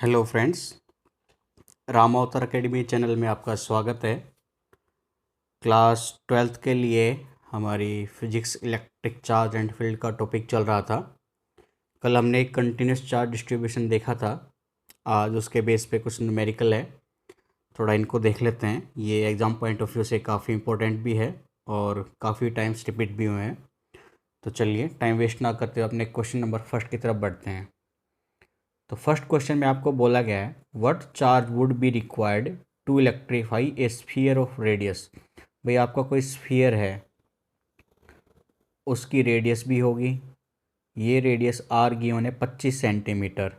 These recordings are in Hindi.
हेलो फ्रेंड्स, राम अवतार अकेडमी चैनल में आपका स्वागत है। क्लास 12th के लिए हमारी physics electric charge and field का टॉपिक चल रहा था। कल हमने एक कंटिन्यूस चार्ज डिस्ट्रीब्यूशन देखा था। आज उसके बेस पे कुछ न्यूमेरिकल है, थोड़ा इनको देख लेते हैं। ये एग्ज़ाम पॉइंट ऑफ व्यू से काफ़ी इंपॉर्टेंट भी है और काफ़ी टाइम्स रिपीट भी हुए हैं। तो चलिए टाइम वेस्ट ना करते हुए अपने क्वेश्चन नंबर फर्स्ट की तरफ बढ़ते हैं। तो फर्स्ट क्वेश्चन में आपको बोला गया है, what charge would be required to electrify a sphere of radius. भाई आपका कोई स्फीयर है, उसकी रेडियस भी होगी। ये रेडियस आर गिवन है 25 सेंटीमीटर,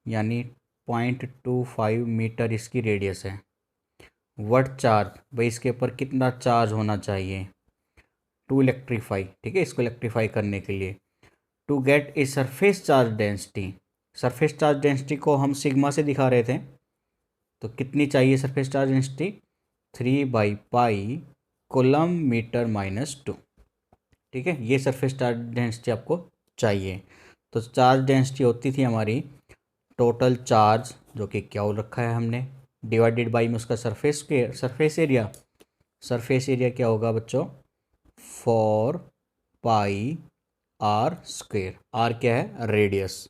यानी 0.25 मीटर इसकी रेडियस है। व्हाट चार्ज, भाई इसके ऊपर कितना चार्ज होना चाहिए टू इलेक्ट्रीफाई, ठीक है, इसको इलेक्ट्रीफाई करने के लिए। To get a surface charge density, surface charge density को हम सिग्मा से दिखा रहे थे, तो कितनी चाहिए सरफेस चार्ज डेंसिटी? 3/पाई कूलम मीटर -2। ठीक है, ये सरफेस चार्ज डेंसिटी आपको चाहिए। तो चार्ज डेंसिटी होती थी हमारी टोटल चार्ज, जो कि क्या रखा है हमने, डिवाइडेड बाई में उसका सरफेस एरिया। सरफेस एरिया क्या होगा बच्चों? 4πr²। आर क्या है? रेडियस।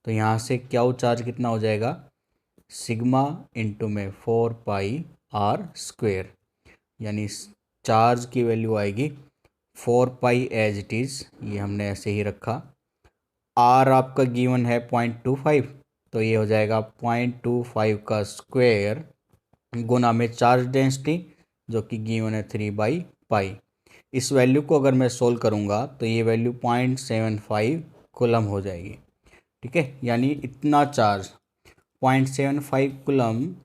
तो यहाँ से क्या चार्ज कितना हो जाएगा? सिग्मा इंटू में 4πr², यानी चार्ज की वैल्यू आएगी 4π एज इट इज़, ये हमने ऐसे ही रखा। आर आपका गिवन है 0.25, तो ये हो जाएगा 0.25 का स्क्वायर गुना में चार्ज डेंसिटी, जो कि गिवन है 3/पाई। इस वैल्यू को अगर मैं सोल्व करूँगा तो ये वैल्यू 0.75 कूलम हो जाएगी। ठीक है, यानी इतना चार्ज 0.75 कूलम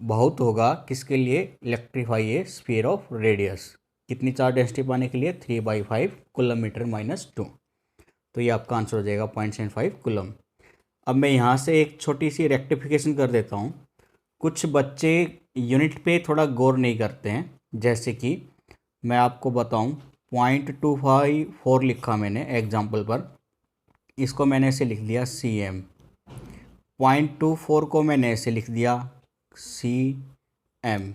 बहुत होगा किसके लिए? Electrify a sphere of radius. कितनी चार्ज डेंसिटी पाने के लिए? 3/5 कूलम मीटर -2। तो ये आपका आंसर हो जाएगा 0.75 कूलम। अब मैं यहाँ से एक छोटी सी रेक्टिफिकेशन कर देता हूँ। कुछ बच्चे यूनिट पे थोड़ा गौर नहीं करते हैं। जैसे कि मैं आपको बताऊँ, 0.254 लिखा मैंने एग्जाम्पल पर, इसको मैंने ऐसे लिख दिया cm। 0.24 को मैंने ऐसे लिख दिया cm।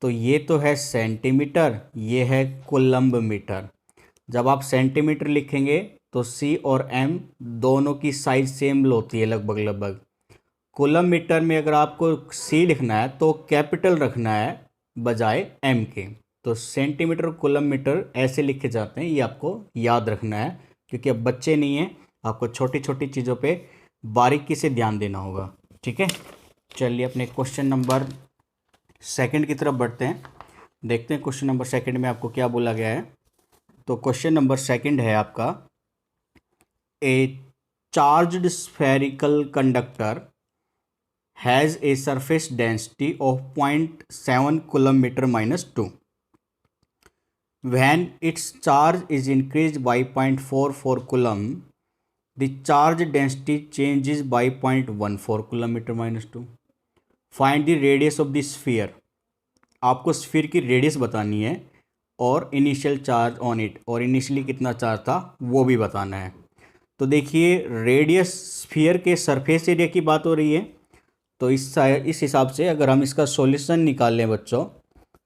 तो ये तो है सेंटीमीटर, ये है कूलम्ब मीटर। जब आप सेंटीमीटर लिखेंगे तो c और m दोनों की साइज सेम होती है लगभग लगभग। कूलम मीटर में अगर आपको c लिखना है तो कैपिटल रखना है बजाय m के। तो सेंटीमीटर कूलम मीटर ऐसे लिखे जाते हैं, ये आपको याद रखना है, क्योंकि अब बच्चे नहीं हैं, आपको छोटी छोटी चीज़ों पे बारीकी से ध्यान देना होगा। ठीक है, चलिए अपने क्वेश्चन नंबर सेकंड की तरफ बढ़ते हैं। देखते हैं क्वेश्चन नंबर सेकंड में आपको क्या बोला गया है। तो क्वेश्चन नंबर सेकंड है आपका, a charged spherical conductor has a surface density of 0.7 coulomb metre -2। When its charge is increased by 0.44 coulomb, the charge density changes by 0.14 coulomb metre -2। Find the radius of the sphere। आपको स्फीयर की रेडियस बतानी है और इनिशियल चार्ज ऑन इट, और इनिशियली कितना चार्ज था वो भी बताना है। तो देखिए, रेडियस स्फीयर के सरफेस एरिया की बात हो रही है, तो इस हिसाब से अगर हम इसका सॉल्यूशन निकाल लें बच्चों,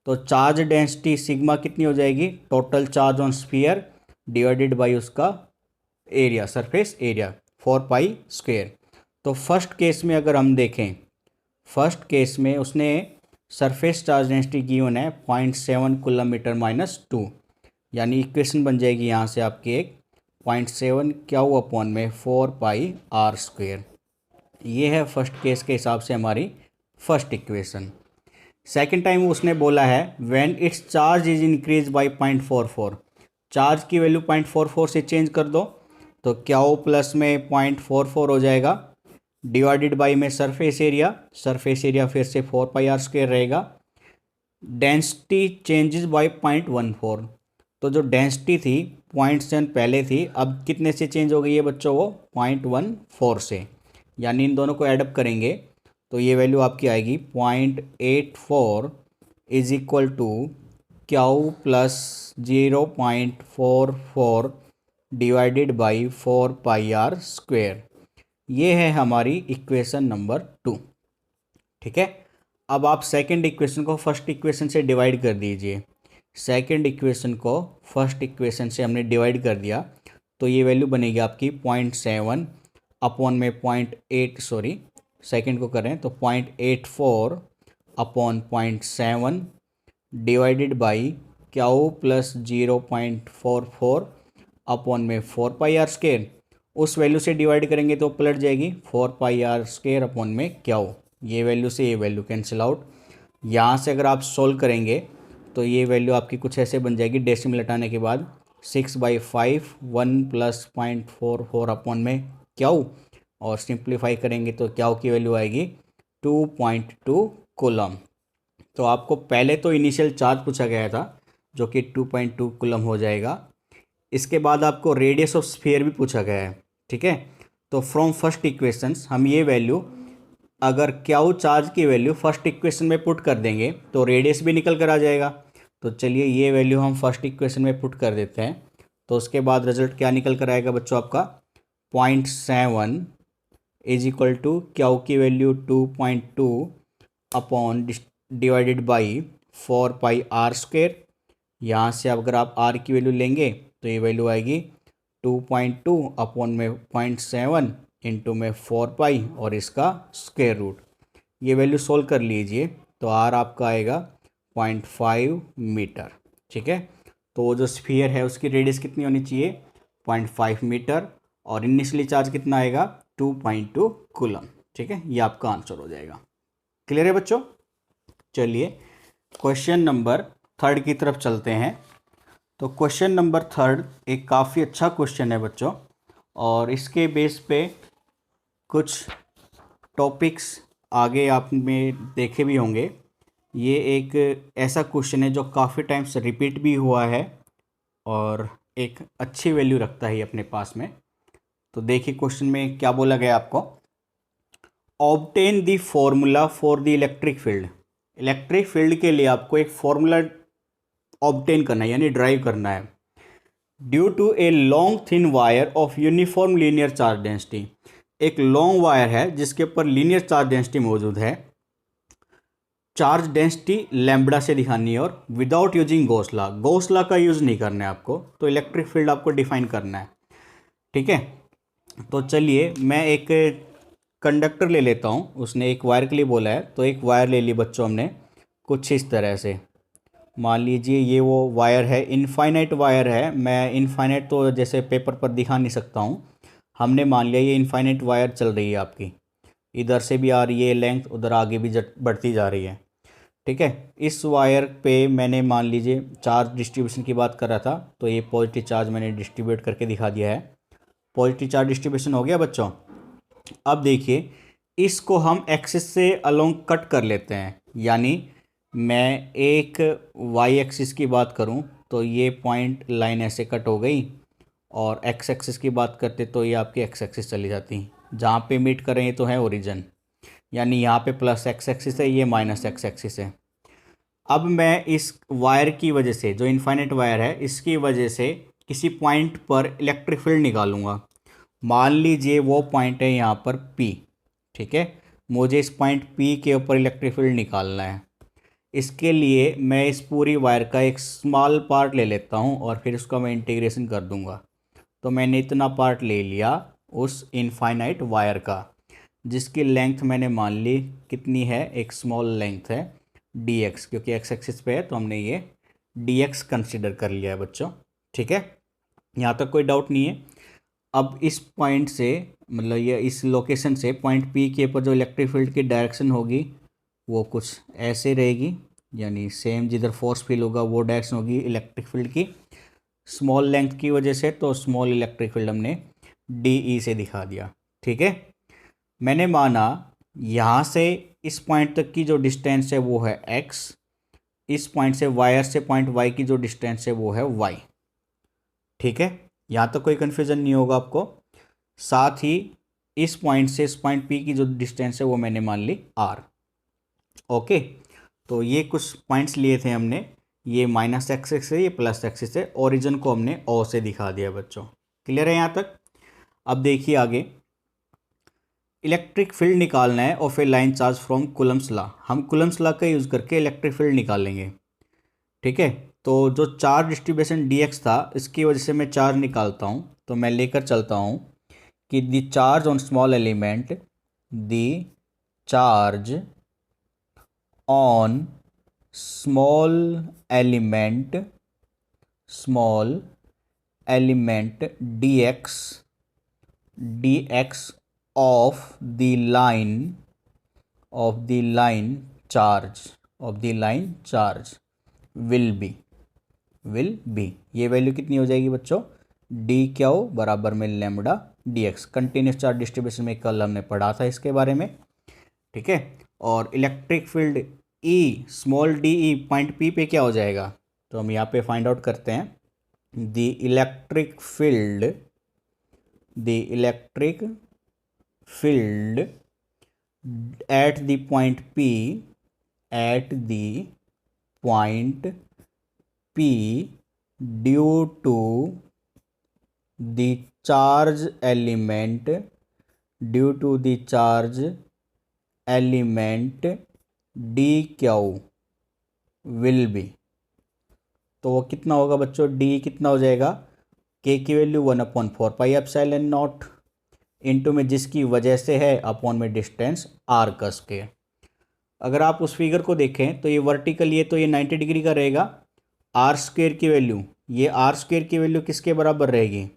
तो चार्ज डेंसिटी सिग्मा कितनी हो जाएगी? Total charge on sphere divided by उसका एरिया, सरफेस एरिया, 4π²। तो फर्स्ट केस में अगर हम देखें, फर्स्ट केस में उसने सरफेस चार्ज डेंसिटी गिवन है 0.7 कूलम मीटर -2, यानी इक्वेशन बन जाएगी यहाँ से आपकी एक 0.7 क्या हुआ अपॉन में 4πr²। ये है फर्स्ट केस के हिसाब से हमारी फर्स्ट इक्वेशन। सेकेंड टाइम उसने बोला है when it's charge is increase by 0.44, charge की वैल्यू 0.44 से चेंज कर दो, तो क्या हो? प्लस में 0.44 हो जाएगा, डिवाइडेड बाई में सरफेस एरिया, सरफेस एरिया फिर से 4πr² रहेगा। डेंसिटी चेंजेस बाय 0.14, तो जो डेंसिटी थी 0.7 पहले थी, अब कितने से चेंज हो गई है बच्चों? वो 0.14 से, यानी इन दोनों को एडअप करेंगे तो ये वैल्यू आपकी आएगी 0.84 is equal to Q plus 0.44 divided by 4πr²। ये है हमारी इक्वेशन नंबर 2। ठीक है, अब आप सेकंड इक्वेशन को फर्स्ट इक्वेशन से डिवाइड कर दीजिए। सेकंड इक्वेशन को फर्स्ट इक्वेशन से हमने डिवाइड कर दिया तो ये वैल्यू बनेगी आपकी 0.7 अपॉन में 0.8, सॉरी सेकंड को करें तो 0.84 upon 0.7 divided by Q plus 0.44 upon में 4πr²। उस वैल्यू से डिवाइड करेंगे तो पलट जाएगी 4πr² अपॉन में क्यू। ये वैल्यू से ये वैल्यू कैंसिल आउट। यहाँ से अगर आप सोल्व करेंगे तो ये वैल्यू आपकी कुछ ऐसे बन जाएगी, डेसिमल हटाने के बाद 6/5 1 + 0.44 अपॉन में क्यू, और सिंप्लीफाई करेंगे तो क्यू की वैल्यू आएगी 2.2 कूलम। तो आपको पहले तो इनिशियल चार्ज पूछा गया था जो कि 2.2 कूलम हो जाएगा। इसके बाद आपको रेडियस ऑफ स्फीयर भी पूछा गया है। ठीक है, तो फ्रॉम फर्स्ट इक्वेशंस हम ये वैल्यू, अगर क्यू चार्ज की वैल्यू फर्स्ट इक्वेशन में पुट कर देंगे तो रेडियस भी निकल कर आ जाएगा। तो चलिए ये वैल्यू हम फर्स्ट इक्वेशन में पुट कर देते हैं, तो उसके बाद रिजल्ट क्या निकल कर आएगा बच्चों आपका 0.7 इज इक्वल टू क्यू की value 2.2 upon divided by 4πr²। यहाँ से अगर आप r की वैल्यू लेंगे तो ये वैल्यू आएगी 2.2 अपॉन में 0.7 इंटू में 4π और इसका स्क्वायर रूट। ये वैल्यू सोल्व कर लीजिए तो r आपका आएगा 0.5 मीटर। ठीक है, तो जो स्फीयर है उसकी रेडियस कितनी होनी चाहिए 0.5 मीटर, और इनिशियली चार्ज कितना आएगा 2.2 कूलम। ठीक है, ये आपका आंसर हो जाएगा। क्लियर है बच्चों? चलिए क्वेश्चन नंबर 3 की तरफ चलते हैं। तो क्वेश्चन नंबर 3 एक काफ़ी अच्छा क्वेश्चन है बच्चों, और इसके बेस पे कुछ टॉपिक्स आगे आपने देखे भी होंगे। ये एक ऐसा क्वेश्चन है जो काफ़ी टाइम से रिपीट भी हुआ है और एक अच्छी वैल्यू रखता है अपने पास में। तो देखिए क्वेश्चन में क्या बोला गया आपको, obtain the formula for the electric field. Electric field के लिए आपको एक फॉर्मूला ऑब्टेन करना है यानी ड्राइव करना है। Due to a long thin wire of uniform linear charge density, एक लॉन्ग वायर है जिसके ऊपर लीनियर चार्ज डेंसिटी मौजूद है। चार्ज डेंसिटी लैम्बडा से दिखानी है और without using Gauss law, Gauss law का यूज़ नहीं करना है आपको। तो इलेक्ट्रिक फील्ड आपको डिफाइन करना है। ठीक है, तो चलिए मैं एक कंडक्टर ले लेता हूँ, उसने एक वायर के लिए बोला है, तो एक वायर ले ली बच्चों हमने कुछ इस तरह से। मान लीजिए ये वो वायर है, इनफाइनाइट वायर है। मैं इनफाइनाइट तो जैसे पेपर पर दिखा नहीं सकता हूँ, हमने मान लिया ये इनफाइनाइट वायर चल रही है आपकी, इधर से भी आ रही है लेंथ, उधर आगे भी बढ़ती जा रही है। ठीक है, इस वायर पे मैंने मान लीजिए चार्ज डिस्ट्रीब्यूशन की बात कर रहा था, तो ये पॉजिटिव चार्ज मैंने डिस्ट्रीब्यूट करके दिखा दिया है। पॉजिटिव चार्ज डिस्ट्रीब्यूशन हो गया बच्चों। अब देखिए इसको हम एक्सिस से अलोंग कट कर लेते हैं, यानी मैं एक वाई एक्सिस की बात करूं तो ये पॉइंट लाइन ऐसे कट हो गई, और एक्स एक्सिस की बात करते तो ये आपकी एक्स एक्सिस चली जाती। जहाँ पे मीट कर रहे हैं तो है ओरिजिन, यानी यहाँ पे प्लस एक्स एक्सिस है, ये माइनस एक्स एक्सिस है। अब मैं इस वायर की वजह से, जो इनफाइनाइट वायर है, इसकी वजह से किसी पॉइंट पर इलेक्ट्रिक फील्ड निकालूंगा। मान लीजिए वो पॉइंट है यहाँ पर P। ठीक है, मुझे इस पॉइंट P के ऊपर इलेक्ट्रिक फील्ड निकालना है। इसके लिए मैं इस पूरी वायर का एक स्मॉल पार्ट ले लेता हूँ और फिर उसका मैं इंटीग्रेशन कर दूँगा। तो मैंने इतना पार्ट ले लिया उस इनफाइनाइट वायर का, जिसकी लेंथ मैंने मान ली कितनी है, एक स्मॉल लेंथ है dx, क्योंकि एक्स एक्सिस पे है तो हमने ये dx कंसिडर कर लिया है बच्चों। ठीक है, यहाँ तक कोई डाउट नहीं है। अब इस पॉइंट से, मतलब ये इस लोकेशन से पॉइंट P के ऊपर जो इलेक्ट्रिक फील्ड की डायरेक्शन होगी वो कुछ ऐसे रहेगी, यानी सेम जिधर फोर्स फील होगा वो डायरेक्शन होगी इलेक्ट्रिक फील्ड की। स्मॉल लेंथ की वजह से तो स्मॉल इलेक्ट्रिक फील्ड हमने DE से दिखा दिया। ठीक है, मैंने माना यहाँ से इस पॉइंट तक की जो डिस्टेंस है वो है x, इस पॉइंट से वायर से पॉइंट y की जो डिस्टेंस है वो है y। ठीक है, यहाँ तक कोई कन्फ्यूज़न नहीं होगा आपको। साथ ही इस पॉइंट से इस पॉइंट P की जो डिस्टेंस है वो मैंने मान ली r। ओके, तो ये कुछ पॉइंट्स लिए थे हमने, ये माइनस एक्सिस है, ये प्लस एक्सिस है। ओरिजिन को हमने O से दिखा दिया बच्चों। क्लियर है यहाँ तक? अब देखिए आगे, इलेक्ट्रिक फील्ड निकालना है of A line charge from Coulomb's law. हम कूलम्स लॉ का यूज़ करके इलेक्ट्रिक फील्ड निकालेंगे। ठीक है, तो जो चार्ज डिस्ट्रीब्यूशन dx था, इसकी वजह से मैं चार्ज निकालता हूँ। तो मैं लेकर चलता हूँ कि the charge on small element, the charge on small element dx of the line charge will be ये वैल्यू कितनी हो जाएगी बच्चों, डी क्यू बराबर में lambda dx। Continuous charge distribution में कल हमने पढ़ा था इसके बारे में। ठीक है, और electric field E small D E point P पे क्या हो जाएगा, तो हम यहाँ पे फाइंड आउट करते हैं। The electric field at the point P due to the charge element D Q will be. तो वो कितना होगा बच्चों, डी कितना हो जाएगा, के की वैल्यू 1/4πε0 इंटू में जिसकी वजह से है अपॉन में डिस्टेंस आर का स्क्वायर। अगर आप उस फिगर को देखें तो ये वर्टिकल, ये तो ये 90 डिग्री का रहेगा। आर स्क्वायर की वैल्यू, ये आर स्क्वायर की वैल्यू किसके बराबर रहेगी,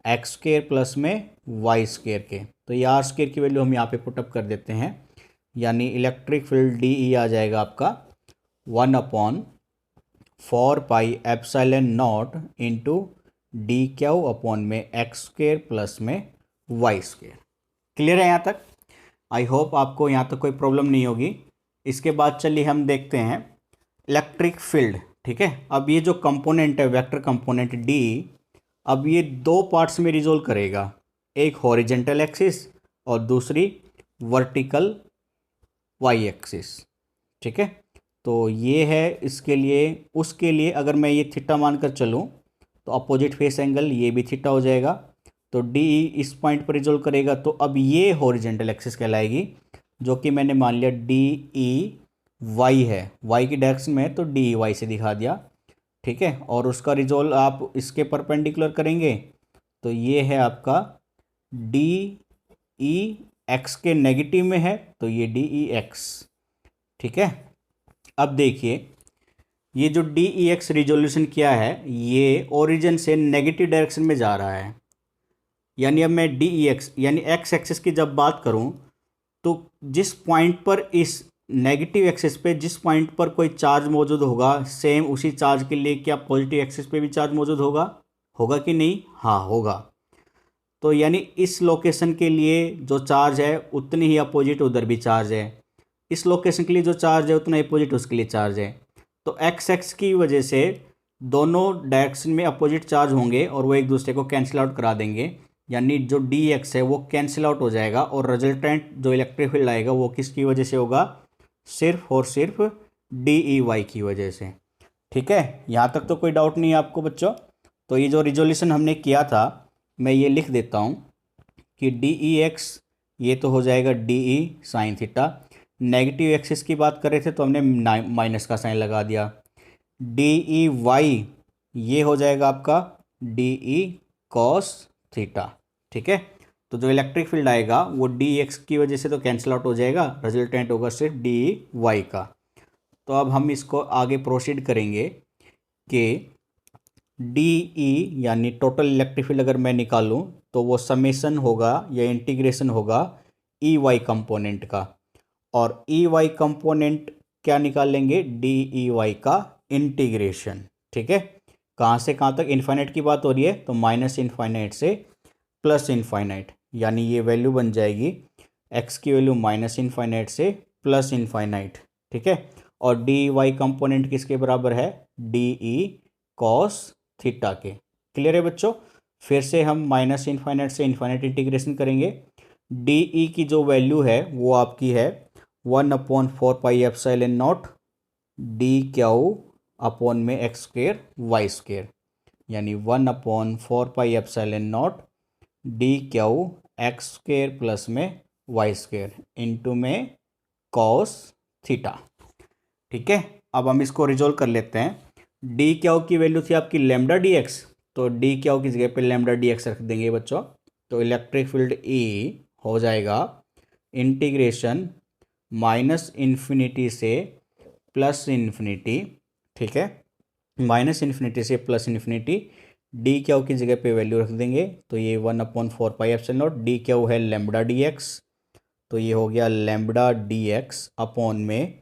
एक्स स्क्वायर प्लस में वाई स्क्वायर के। तो ये आर स्क्वायर की वैल्यू हम यहाँ पे पुटअप कर देते हैं, यानी इलेक्ट्रिक फील्ड डी ई आ जाएगा आपका 1/4πε0 इंटू डी क्यू अपॉन में एक्स स्क्वायर प्लस में वाई स्क्वायर। क्लियर है यहाँ तक? आई होप आपको यहाँ तक कोई प्रॉब्लम नहीं होगी। इसके बाद चलिए हम देखते हैं इलेक्ट्रिक फील्ड। ठीक है, अब ये जो कंपोनेंट है वेक्टर कंपोनेंट डी, अब ये दो पार्ट्स में रिजोल्व करेगा, एक हॉरिजेंटल एक्सिस और दूसरी वर्टिकल वाई एक्सिस। ठीक है, तो ये है इसके लिए। उसके लिए अगर मैं ये थीटा मानकर चलूँ तो अपोजिट फेस एंगल ये भी थीटा हो जाएगा। तो डी इस पॉइंट पर रिजोल्व करेगा, तो अब ये हॉरिजेंटल एक्सिस कहलाएगी, जो कि मैंने मान लिया डी ई वाई है, वाई की डायरेक्शन में है तो डी ई वाई से दिखा दिया। ठीक है, और उसका रिजोल्व आप इसके परपेंडिकुलर करेंगे तो ये है आपका डी ई एक्स के नेगेटिव में है, तो ये डी ई एक्स। ठीक है, अब देखिए ये जो डी ई एक्स रिजोल्यूशन किया है, ये ओरिजिन से नेगेटिव डायरेक्शन में जा रहा है। यानी अब मैं डी ई एक्स यानी एक्स एक्सिस की जब बात करूं, तो जिस पॉइंट पर इस नेगेटिव एक्सिस पे जिस पॉइंट पर कोई चार्ज मौजूद होगा, सेम उसी चार्ज के लिए क्या पॉजिटिव एक्सिस पे भी चार्ज मौजूद होगा कि नहीं? हाँ, होगा। तो यानी इस लोकेशन के लिए जो चार्ज है उतनी ही अपोजिट उधर भी चार्ज है, इस लोकेशन के लिए जो चार्ज है उतना अपोजिट उसके लिए चार्ज है। तो एक्स एक्स की वजह से दोनों डायरेक्शन में अपोजिट चार्ज होंगे और वो एक दूसरे को कैंसिल आउट करा देंगे, यानी जो डी एक्स है वो कैंसिल आउट हो जाएगा और रिजल्टेंट जो इलेक्ट्रिक फील्ड आएगा वो किसकी वजह से होगा, सिर्फ और सिर्फ डी ई वाई की वजह से। ठीक है, यहाँ तक तो कोई डाउट नहीं है आपको बच्चों? तो ये जो रिजोल्यूशन हमने किया था मैं ये लिख देता हूँ कि डी ई एक्स ये तो हो जाएगा D E sine theta. Negative axis की बात कर रहे थे तो हमने माइनस का साइन लगा दिया। डी ई वाई ये हो जाएगा आपका डी ई कॉस थीटा। ठीक है, तो जो इलेक्ट्रिक फील्ड आएगा वो डी एक्स की वजह से तो कैंसिल आउट हो जाएगा, रिजल्टेंट होगा सिर्फ डी ई वाई का। तो अब हम इसको आगे प्रोसीड करेंगे कि डी ई यानी टोटल इलेक्ट्रिक फील्ड अगर मैं निकालूं तो वो समेशन होगा या इंटीग्रेशन होगा ई वाई कंपोनेंट का, और ई वाई कंपोनेंट क्या निकाल लेंगे, डी ई वाई का इंटीग्रेशन। ठीक है, कहाँ से कहाँ तक, इन्फाइनाइट की बात हो रही है तो माइनस इन्फाइनाइट से प्लस इन्फाइनाइट, यानी ये वैल्यू बन जाएगी एक्स की वैल्यू माइनस इन्फाइनाइट से प्लस इन्फाइनाइट। ठीक है, और डी वाई कंपोनेंट किसके बराबर है, डी ई कॉस थीटा के। क्लियर है बच्चों? फिर से हम माइनस इन्फाइनाइट से इन्फाइनाइट इंटीग्रेशन करेंगे। डी ई की जो वैल्यू है वो आपकी है 1/4πε0 डी क्यू अपॉन में एक्स स्क्वेयर वाई स्क्वेयर, यानी 1/4πε0 D Q x square plus में वाई स्क्वेयर इंटू में कॉस थीटा। ठीक है, अब हम इसको रिजोल्व कर लेते हैं। डी क्यू की वैल्यू थी आपकी लैम्डा डी एक्स, तो डी क्यू की जगह पे लैम्डा डी एक्स रख देंगे बच्चों। तो इलेक्ट्रिक फील्ड ई हो जाएगा इंटीग्रेशन माइनस इन्फिनिटी से प्लस इन्फिनिटी। ठीक है, माइनस इन्फिनिटी से प्लस इन्फिनिटी, डी क्यू की जगह पे वैल्यू रख देंगे। तो ये 1/4 pi epsilon naught, D Q है लैम्डा डी एक्स, तो ये हो गया लैम्डा डी एक्स अपॉन में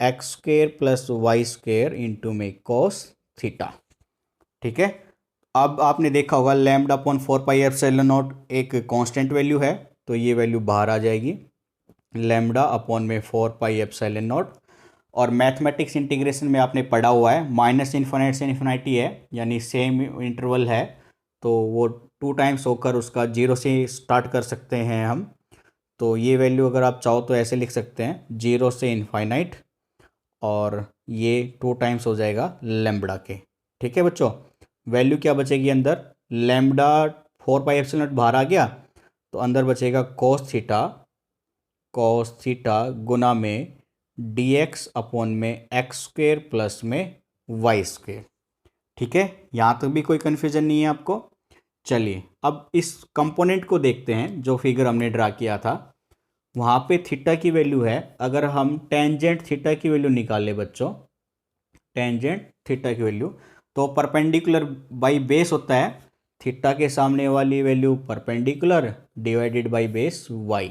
X square plus Y square into में कोस थीटा। ठीक है, अब आपने देखा होगा lambda upon 4 pi epsilon naught एक कांस्टेंट वैल्यू है, तो ये वैल्यू बाहर आ जाएगी लैम्डा अपॉन में 4 पाई एप्सिलॉन नॉट। और मैथमेटिक्स इंटीग्रेशन में आपने पढ़ा हुआ है माइनस इन्फिनिटी से इन्फिनिटी है, यानी सेम इंटरवल है, तो वो 2 टाइम्स होकर उसका 0 से स्टार्ट कर सकते हैं हम। तो ये वैल्यू अगर आप चाहो तो ऐसे लिख सकते हैं 0 से इनफाइनाइट, और ये 2 टाइम्स हो जाएगा लैम्बडा के। ठीक है बच्चों, वैल्यू क्या बचेगी अंदर, लैम्बडा 4 पाई एप्सिलॉन नॉट बाहर आ गया, तो अंदर बचेगा कॉस थीटा गुना में डी एक्स अपॉन में एक्स स्क्वेयर प्लस में वाई स्क्वेयर। ठीक है, यहाँ तक भी कोई कन्फ्यूजन नहीं है आपको। चलिए अब इस कंपोनेंट को देखते हैं जो फिगर हमने ड्रा किया था। वहाँ पे थीटा की वैल्यू है, अगर हम टेंजेंट थीटा की वैल्यू निकाले बच्चों, टेंजेंट थीटा की वैल्यू, तो परपेंडिकुलर बाई बेस होता है, थीटा के सामने वाली value perpendicular divided by base Y,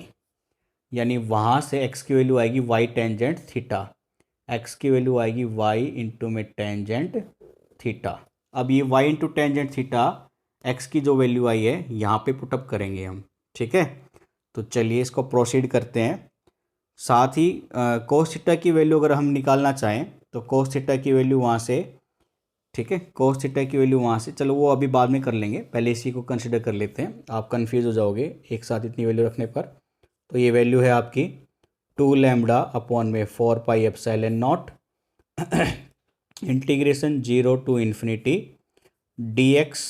यानी वहाँ से एक्स की वैल्यू आएगी वाई टेंजेंट थीटा, एक्स की वैल्यू आएगी वाई इंटू में टेंजेंट थीटा। अब ये Y into tangent theta X की जो वैल्यू आई है यहाँ पे पुटअप करेंगे हम। ठीक है, तो चलिए इसको प्रोसीड करते हैं। साथ ही कोस थीटा की वैल्यू अगर हम निकालना चाहें तो कोस थीटा की वैल्यू वहाँ से, ठीक है, कोस थीटा की वैल्यू वहाँ से, चलो वो अभी बाद में कर लेंगे, पहले इसी को कंसिडर कर लेते हैं, आप कंफ्यूज हो जाओगे एक साथ इतनी वैल्यू रखने पर। तो ये वैल्यू है आपकी 2 लैम्बडा अपॉन में 4 pi epsilon naught integration 0 to infinity D X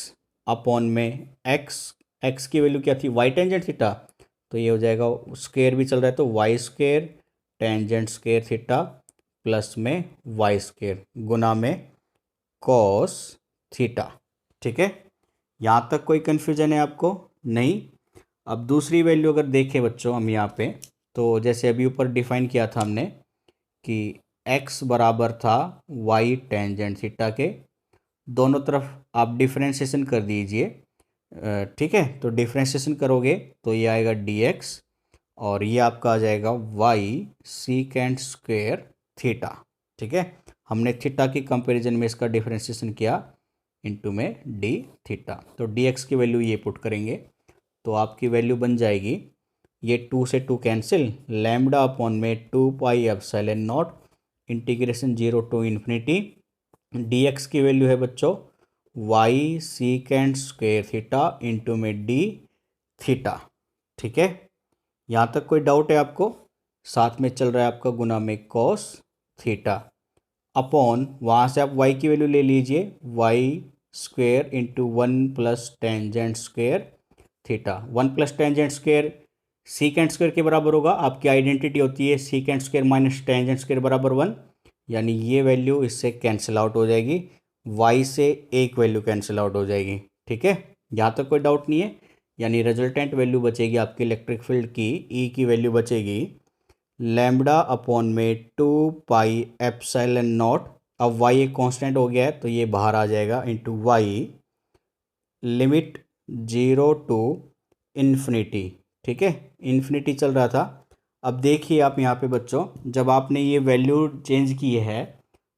upon में एक्स की वैल्यू क्या थी, वाई टेंजेंट थीटा, तो ये हो जाएगा, स्क्वायर भी चल रहा है तो Y square tangent square theta plus में वाई स्क्वायर गुना में कॉस थीटा। ठीक है, यहाँ तक कोई कन्फ्यूजन है आपको नहीं। अब दूसरी वैल्यू अगर देखें बच्चों हम यहाँ पे, तो जैसे अभी ऊपर डिफाइन किया था हमने कि x बराबर था y टेंजेंट थीटा के, दोनों तरफ आप डिफ्रेंशिएशन कर दीजिए। ठीक है, तो डिफ्रेंशिएशन करोगे तो ये आएगा dx, और ये आपका आ जाएगा y सीकेंट स्क्वायर थीटा। ठीक है, हमने थीटा की कंपैरिजन में इसका डिफ्रेंशिएशन किया इंटू में डी थीटा, तो dx की वैल्यू ये पुट करेंगे, तो आपकी वैल्यू बन जाएगी, ये 2 से 2 कैंसिल, लैम्बडा अपॉन में 2 pi epsilon naught integration 0 to infinity dx की वैल्यू है बच्चों y secant square theta into में डी थीटा। ठीक है, यहाँ तक कोई डाउट है आपको, साथ में चल रहा है आपका गुना में कॉस थीटा अपॉन, वहाँ से आप y की वैल्यू ले लीजिए, y square into 1 plus tangent square theta, 1 plus tangent square secant square के बराबर होगा, आपकी आइडेंटिटी होती है secant square minus tangent square बराबर 1, यानी ये वैल्यू इससे कैंसिल आउट हो जाएगी, y से एक वैल्यू कैंसिल आउट हो जाएगी। ठीक है, यहाँ तक कोई डाउट नहीं है, यानी रिजल्टेंट वैल्यू बचेगी आपकी इलेक्ट्रिक फील्ड की, ई की वैल्यू बचेगी लैम्बडा अपॉन में 2 पाई एप्सिलॉन नॉट, अब y एक कांस्टेंट हो गया है तो ये बाहर आ जाएगा into Y limit 0 to infinity. ठीक है, इन्फिनिटी चल रहा था। अब देखिए आप यहाँ पे बच्चों, जब आपने ये वैल्यू चेंज की है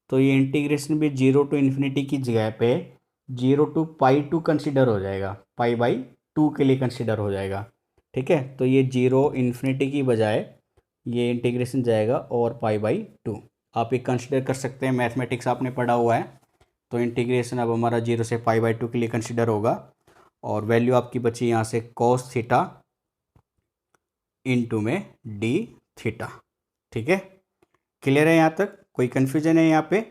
तो ये इंटीग्रेशन भी 0 टू इन्फिनिटी की जगह पे 0 टू पाई 2 कंसिडर हो जाएगा, पाई बाई 2 के लिए कंसिडर हो जाएगा। ठीक है, तो ये 0 इन्फिनिटी की बजाय ये इंटीग्रेशन जाएगा और पाई बाई 2, आप ये कंसिडर कर सकते हैं, मैथमेटिक्स आपने पढ़ा हुआ है, तो इंटीग्रेशन अब हमारा 0 से पाई बाई 2 के लिए कंसिडर होगा, और वैल्यू आपकी बची यहाँ से कॉस थीटा इंटू में डी थीटा। ठीक है, क्लियर है, यहाँ तक कोई कन्फ्यूजन है यहाँ पे।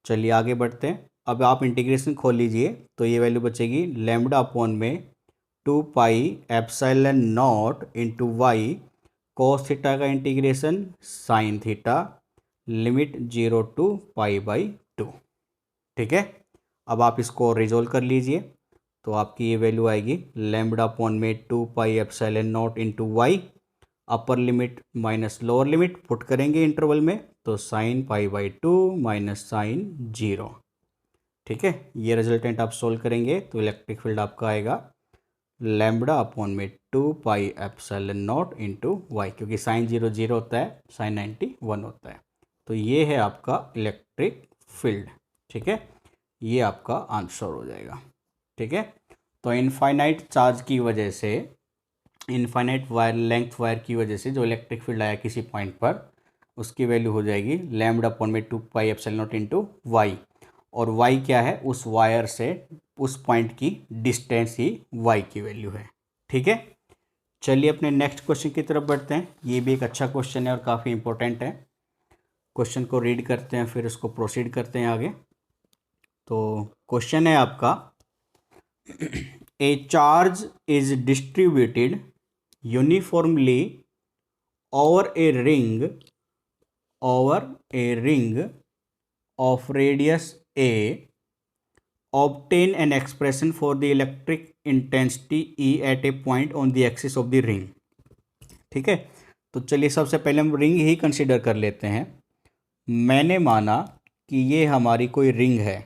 चलिए आगे बढ़ते हैं, अब आप इंटीग्रेशन खोल लीजिए, तो ये वैल्यू बचेगी लैम्बडा अपॉन में 2 pi epsilon not into y cos theta का integration sine theta limit 0 to π/2। ठीक है, अब आप इसको रिजोल्व कर लीजिए तो आपकी ये वैल्यू आएगी लैम्बडा अपॉन में 2πε0 into y, upper limit minus lower limit put करेंगे इंटरवल में तो साइन π/2 माइनस साइन 0। ठीक है, ये रिजल्टेंट आप सोल्व करेंगे तो इलेक्ट्रिक फील्ड आपका आएगा लैम्बडा अपॉन में 2πε0 इंटू वाई, क्योंकि साइन 0 0 होता है, साइन 90 1 होता है। तो ये है आपका इलेक्ट्रिक फील्ड। ठीक है, ये आपका आंसर हो जाएगा। ठीक है, तो इनफाइनाइट चार्ज की वजह से, इनफाइनाइट वायर लेंथ वायर की वजह से जो इलेक्ट्रिक फील्ड आया किसी पॉइंट पर, उसकी वैल्यू हो जाएगी लैम्बडा अपॉन में 2πε0 इंटू वाई। और वाई क्या है, उस वायर से उस पॉइंट की डिस्टेंस ही वाई की वैल्यू है। ठीक है, चलिए अपने नेक्स्ट क्वेश्चन की तरफ बढ़ते हैं। ये भी एक अच्छा क्वेश्चन है और काफ़ी इंपॉर्टेंट है। क्वेश्चन को रीड करते हैं फिर उसको प्रोसीड करते हैं आगे। तो क्वेश्चन है आपका, ए charge is distributed uniformly over a ring of radius a, obtain an expression for the electric intensity E at a point on the axis of the ring। ठीक है, तो चलिए सबसे पहले हम रिंग ही कंसीडर कर लेते हैं। मैंने माना कि ये हमारी कोई रिंग है।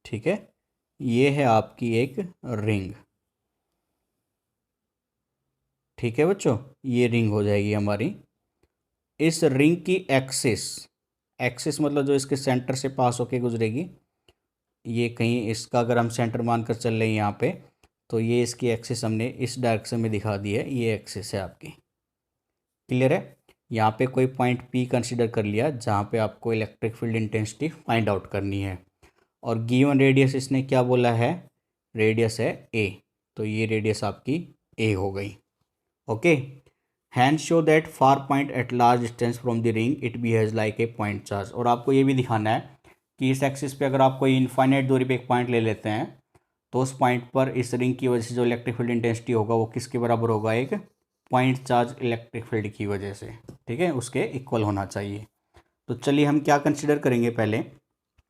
ठीक है, ये है आपकी एक रिंग। ठीक है बच्चों, ये रिंग हो जाएगी हमारी। इस रिंग की एक्सिस मतलब जो इसके सेंटर से पास होके गुजरेगी, ये कहीं इसका अगर हम सेंटर मानकर चल रहे हैं यहाँ पे, तो ये इसकी एक्सिस हमने इस डायरेक्शन में दिखा दी है, ये एक्सिस है आपकी। क्लियर है, यहाँ पे कोई पॉइंट P कंसीडर कर लिया जहाँ पे आपको electric field intensity find out करनी है। और गिवन रेडियस इसने क्या बोला है, रेडियस है A, तो ये रेडियस आपकी A हो गई। Okay, hand show that far point at large distance from the ring it behaves like a point charge. और आपको ये भी दिखाना है कि इस एक्सिस पे अगर आप कोई इनफाइनाइट दूरी पे एक पॉइंट ले लेते हैं तो उस पॉइंट पर इस रिंग की वजह से जो इलेक्ट्रिक फील्ड इंटेंसिटी होगा वो किसके बराबर होगा, एक पॉइंट चार्ज इलेक्ट्रिक फील्ड की वजह से। ठीक है, उसके इक्वल होना चाहिए। तो चलिए हम क्या कंसिडर करेंगे, पहले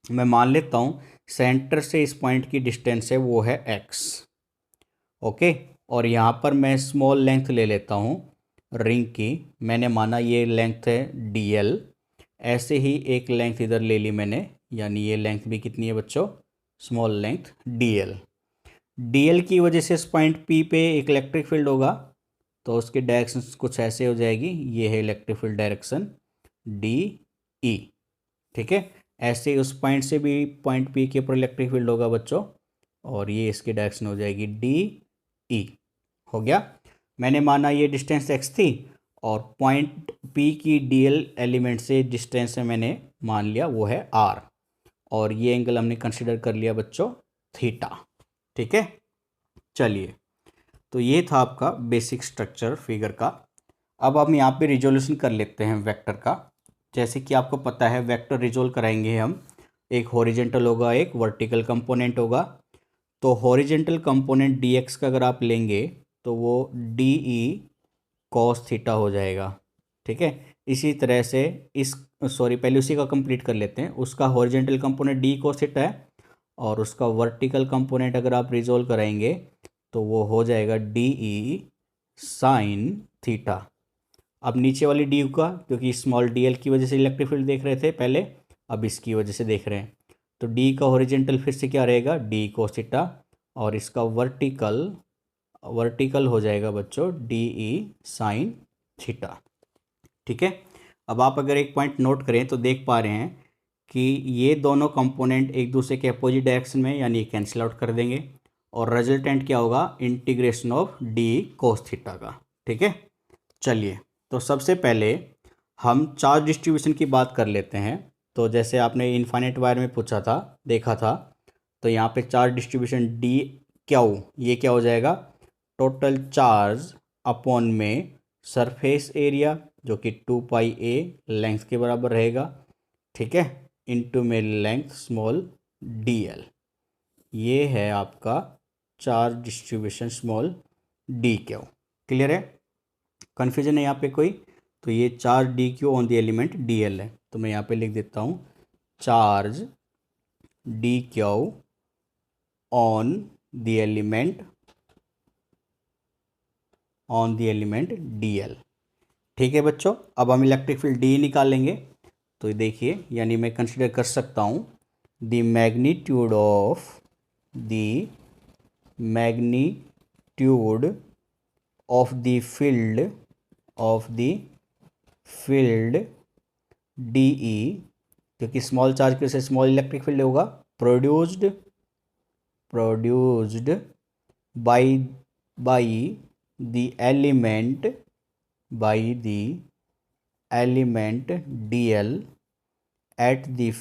मैं मान लेता हूँ सेंटर से इस पॉइंट की डिस्टेंस है वो है x। ओके, और यहाँ पर मैं स्मॉल लेंथ ले लेता हूँ रिंग की। मैंने माना ये लेंथ है dl, ऐसे ही एक लेंथ इधर ले ली मैंने, यानी ये लेंथ भी कितनी है बच्चों, स्मॉल लेंथ dl की वजह से इस पॉइंट P पे एक इलेक्ट्रिक फील्ड होगा, तो उसकी डायरेक्शन कुछ ऐसे हो जाएगी। ये है इलेक्ट्रिक फील्ड डायरेक्शन DE। ठीक है, ऐसे उस पॉइंट से भी पॉइंट P के ऊपर इलेक्ट्रिक फील्ड होगा बच्चों, और ये इसकी डायरेक्शन हो जाएगी DE। हो गया, मैंने माना ये डिस्टेंस x थी और पॉइंट P की DL एलिमेंट से डिस्टेंस है मैंने मान लिया वो है R, और ये एंगल हमने कंसिडर कर लिया बच्चों थीटा। ठीक है, चलिए तो ये था आपका बेसिक स्ट्रक्चर फिगर का। अब हम यहाँ पे रिजोल्यूशन कर लेते हैं वेक्टर का। जैसे कि आपको पता है वेक्टर रिजोल्व कराएंगे हम, एक हॉरिजेंटल होगा एक वर्टिकल कंपोनेंट होगा। तो हॉरिजेंटल कंपोनेंट dx का अगर आप लेंगे तो वो DE cos थीटा हो जाएगा। ठीक है, इसी तरह से इस पहले उसी का कंप्लीट कर लेते हैं। उसका horizontal component D cos theta है, और उसका वर्टिकल कंपोनेंट अगर आप रिजोल्व कराएंगे तो वो हो जाएगा DE साइन थीटा। अब नीचे वाली डी का, क्योंकि स्मॉल dl की वजह से इलेक्ट्रिक फील्ड देख रहे थे पहले, अब इसकी वजह से देख रहे हैं, तो डी का हॉरिजेंटल फिर से क्या रहेगा, डी cos थीटा, और इसका वर्टिकल हो जाएगा बच्चों DE साइन थीटा। ठीक है, अब आप अगर एक पॉइंट नोट करें तो देख पा रहे हैं कि ये दोनों कंपोनेंट एक दूसरे के अपोजिट डायरेक्शन में यानी कैंसिल आउट कर देंगे, और रिजल्टेंट क्या होगा, integration of DE cos theta का। ठीक है, चलिए तो सबसे पहले हम चार्ज डिस्ट्रीब्यूशन की बात कर लेते हैं। तो जैसे आपने इनफाइनाइट वायर में पूछा था, देखा था, तो यहाँ पे चार्ज डिस्ट्रीब्यूशन DQ, ये क्या हो जाएगा, टोटल चार्ज अपॉन में सरफेस एरिया जो कि 2πa लेंथ के बराबर रहेगा। ठीक है, इनटू में लेंथ स्मॉल dl, ये है आपका charge distribution small DQ। Clear है, कन्फ्यूजन है यहाँ पे कोई? तो ये charge D Q on the element D L है, तो मैं यहाँ पे लिख देता हूँ charge D Q on the element D L. ठीक है बच्चों, अब हम इलेक्ट्रिक फील्ड डी निकालेंगे। तो देखिए, यानी मैं कंसिडर कर सकता हूँ the magnitude of the field D E, क्योंकि स्मॉल चार्ज की वजह से स्मॉल इलेक्ट्रिक फील्ड होगा, produced by the element D L at the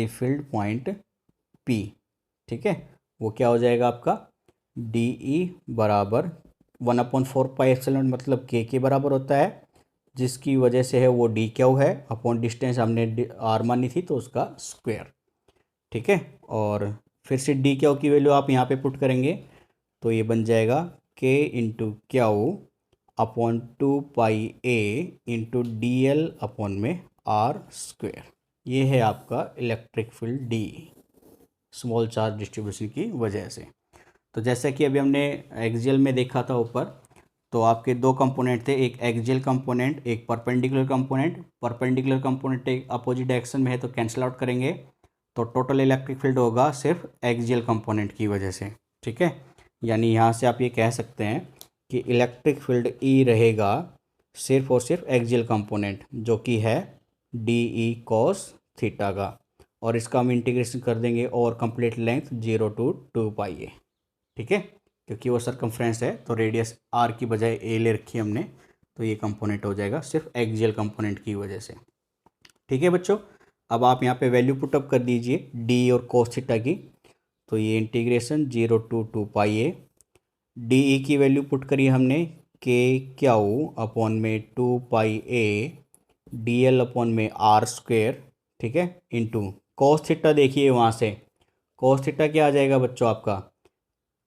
field point P. ठीक है, वो क्या हो जाएगा आपका डी ई बराबर 1/4πε, मतलब के बराबर होता है, जिसकी वजह से है वो डी क्यू है, अपॉन डिस्टेंस हमने आर मानी थी तो उसका स्क्वायर। ठीक है, और फिर से डी क्यू की वैल्यू आप यहाँ पे पुट करेंगे तो ये बन जाएगा के into Q upon 2πa into D L upon में आर स्क्वायर। ये है आपका electric field D small charge distribution की वजह से। तो जैसा कि अभी हमने एक्सियल में देखा था ऊपर, तो आपके दो कंपोनेंट थे, एक एक्सियल कंपोनेंट, एक परपेंडिकुलर कंपोनेंट। परपेंडिकुलर कंपोनेंट एक अपोजिट डायरेक्शन में है तो कैंसिल आउट करेंगे, तो टोटल इलेक्ट्रिक फील्ड होगा सिर्फ एक्सियल कंपोनेंट की वजह से। ठीक है, यानी यहाँ से आप ये कह सकते हैं कि इलेक्ट्रिक फील्ड ई रहेगा सिर्फ और सिर्फ एक्सियल कंपोनेंट, जो कि है डी ई कॉस थीटा का, और इसका हम इंटीग्रेशन कर देंगे over complete length 0 to 2πa। ठीक है, क्योंकि वो सरकमफ्रेंस है तो रेडियस आर की बजाय ए ले रखी है हमने, तो ये कंपोनेंट हो जाएगा सिर्फ एक्सियल कंपोनेंट की वजह से। ठीक है बच्चों, अब आप यहाँ पे वैल्यू पुटअप कर दीजिए डी और कोस थीटा की, तो ये integration 0 to 2πa, D E की वैल्यू पुट करी हमने के क्यू अपॉन में 2πa डी एल अपॉन में आर स्क्वेयर। ठीक है, इंटू कोस थीटा, देखिए वहाँ से कोस थीटा क्या आ जाएगा बच्चों आपका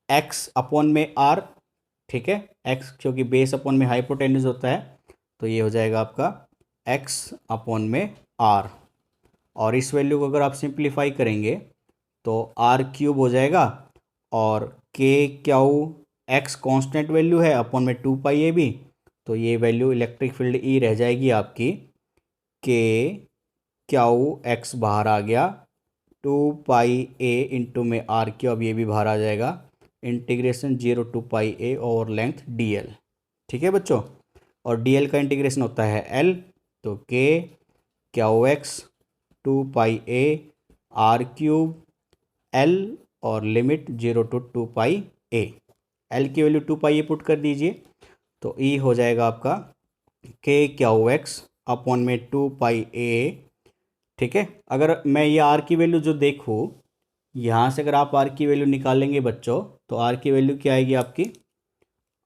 एक्स अपॉन में आर। ठीक है, एक्स क्योंकि बेस अपॉन में हाइपोटेन्यूज होता है, तो ये हो जाएगा आपका एक्स अपॉन में आर, और इस वैल्यू को अगर आप सिंप्लीफाई करेंगे तो आर क्यूब हो जाएगा, और के क्यू एक्स कांस्टेंट वैल्यू है अपॉन में 2πa भी, तो ये वैल्यू इलेक्ट्रिक फील्ड ई रह जाएगी आपकी के क्यू एक्स बाहर आ गया, 2πa इंटू में आर क्यू, अब ये भी बाहर आ जाएगा, integration 0 to πa over length D L. ठीक है बच्चों, और डी एल का इंटीग्रेशन होता है एल, तो K Q X 2πa R cube L और लिमिट 0 to 2πa। एल की वैल्यू 2πa पुट कर दीजिए, तो ई हो जाएगा आपका के क्यू एक्स अपॉन में 2πa। ठीक है, अगर मैं ये आर की वैल्यू जो देखूँ, यहाँ से अगर आप आर की वैल्यू निकालेंगे बच्चों, तो आर की वैल्यू क्या आएगी आपकी,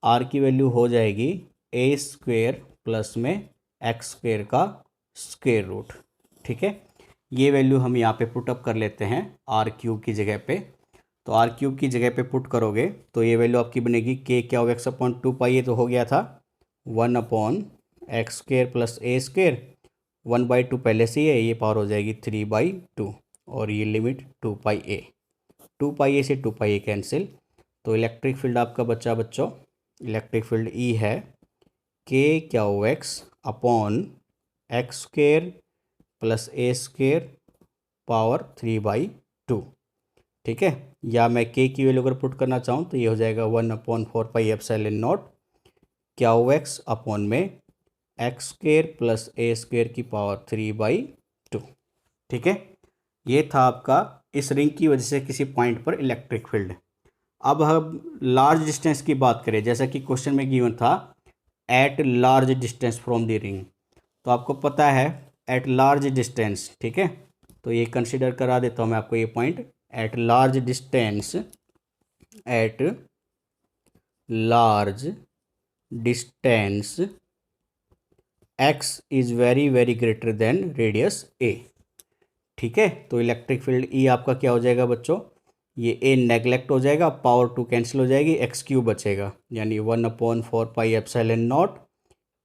आर की वैल्यू हो जाएगी ए स्क्वेयर प्लस में एक्स स्क्वेयर का स्क्वेयर रूट। ठीक है, ये वैल्यू हम यहाँ पे पुटअप कर लेते हैं आर क्यूब की जगह पे, तो आर क्यूब की जगह पे पुट करोगे तो ये वैल्यू आपकी बनेगी के क्यू एक्स अपॉन 2πa, तो हो गया था 1/x square plus a square, 1/2 पहले से ही है, ये पावर हो जाएगी 3/2, और ये लिमिट 2πa से 2πa कैंसिल, तो इलेक्ट्रिक फील्ड आपका बच्चा बच्चों, इलेक्ट्रिक फील्ड ई है k Q x upon x square plus a square power 3/2। ठीक है, या मैं के की वैल्यू अगर पुट करना चाहूँ तो ये हो जाएगा 1/4πε0 क्यू एक्स अपॉन में X square plus a square की पावर 3/2। ठीक है, ये था आपका इस रिंग की वजह से किसी पॉइंट पर इलेक्ट्रिक फील्ड। अब हम लार्ज डिस्टेंस की बात करें, जैसा कि क्वेश्चन में गिवन था at large distance from the ring, तो आपको पता है एट लार्ज डिस्टेंस। ठीक है, तो ये कंसिडर करा देता हूँ मैं आपको ये point, at large distance x is very very greater than radius a। ठीक है, तो इलेक्ट्रिक फील्ड E आपका क्या हो जाएगा बच्चों, ये ए नेगलेक्ट हो जाएगा, पावर 2 कैंसिल हो जाएगी, एक्स क्यूब बचेगा, यानी 1/4 pi epsilon not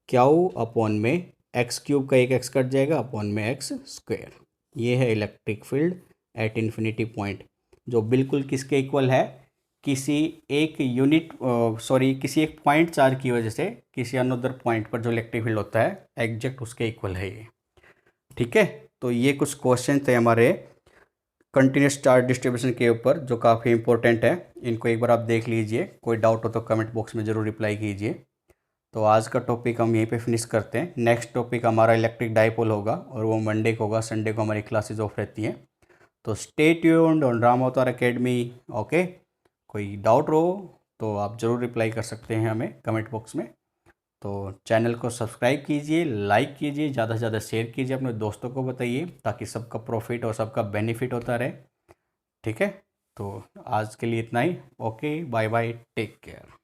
Q upon में एक्स क्यूब का एक एक्स कट जाएगा अपॉन में एक्स स्क्वायर। ये है electric field at infinity point, जो बिल्कुल किसके इक्वल है, किसी एक यूनिट किसी एक पॉइंट चार्ज की वजह से किसी अनदर पॉइंट पर जो इलेक्ट्रिक फील्ड होता है एग्जैक्ट उसके इक्वल है ये। ठीक है, तो ये कुछ क्वेश्चन थे हमारे कंटिन्यूस चार्ज डिस्ट्रीब्यूशन के ऊपर जो काफ़ी इंपॉर्टेंट है। इनको एक बार आप देख लीजिए, कोई डाउट हो तो कमेंट बॉक्स में ज़रूर रिप्लाई कीजिए। तो आज का टॉपिक हम यहीं पे फिनिश करते हैं। नेक्स्ट टॉपिक हमारा इलेक्ट्रिक डाइपोल होगा और वो मंडे को होगा, संडे को हमारी क्लासेज ऑफ रहती हैं। तो स्टे ट्यून्ड ऑन राम अवतार एकेडमी। ओके, कोई डाउट हो तो आप ज़रूर रिप्लाई कर सकते हैं हमें कमेंट बॉक्स में। तो चैनल को सब्सक्राइब कीजिए, लाइक कीजिए, ज़्यादा से ज़्यादा शेयर कीजिए, अपने दोस्तों को बताइए ताकि सबका प्रॉफिट और सबका बेनिफिट होता रहे। ठीक है, तो आज के लिए इतना ही। Okay, bye bye, take care.